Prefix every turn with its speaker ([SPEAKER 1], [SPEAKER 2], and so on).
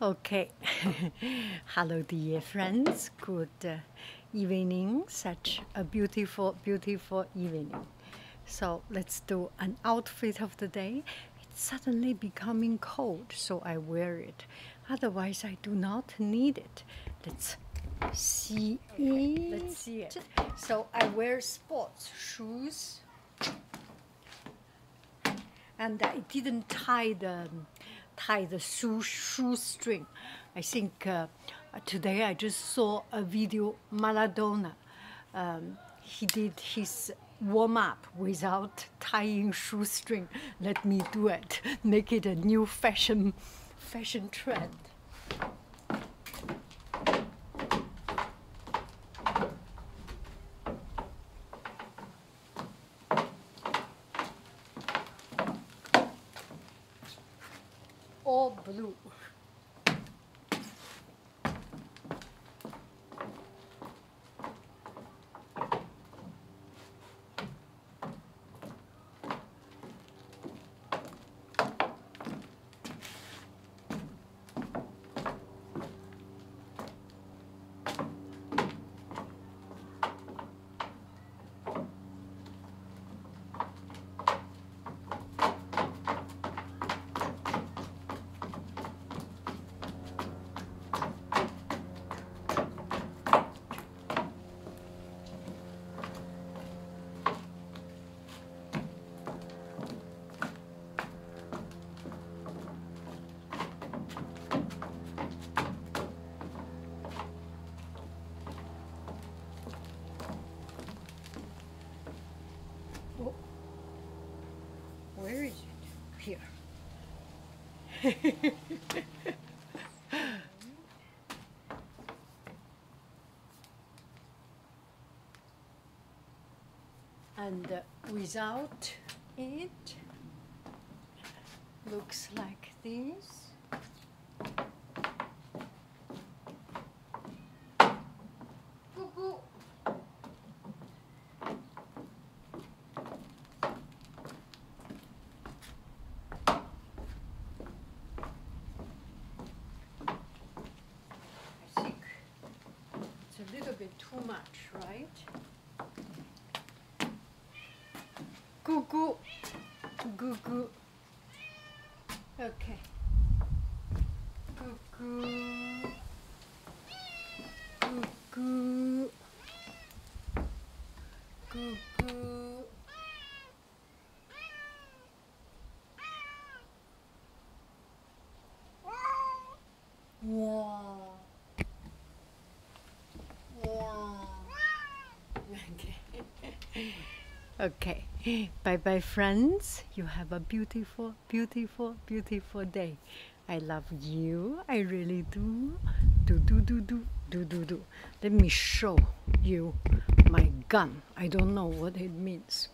[SPEAKER 1] Okay. Hello, dear friends. Good evening. Such a beautiful, beautiful evening. So let's do an outfit of the day. It's suddenly becoming cold, so I wear it. Otherwise, I do not need it. Let's see it. Let's see it. So I wear sports shoes. And I didn't tie the shoestring. I think today I just saw a video. Maradona, he did his warm up without tying shoestring. Let me do it. Make it a new fashion trend. All blue. Oh, where is it? Here. And without it, looks like this. Cuckoo. I think it's a little bit too much, right? Goo goo, goo goo. Okay. Goo goo, goo goo, goo goo. Wow. Wow. Okay. Okay. Bye bye, friends. You have a beautiful, beautiful, beautiful day. I love you. I really do. Do. Let me show you my gun. I don't know what it means.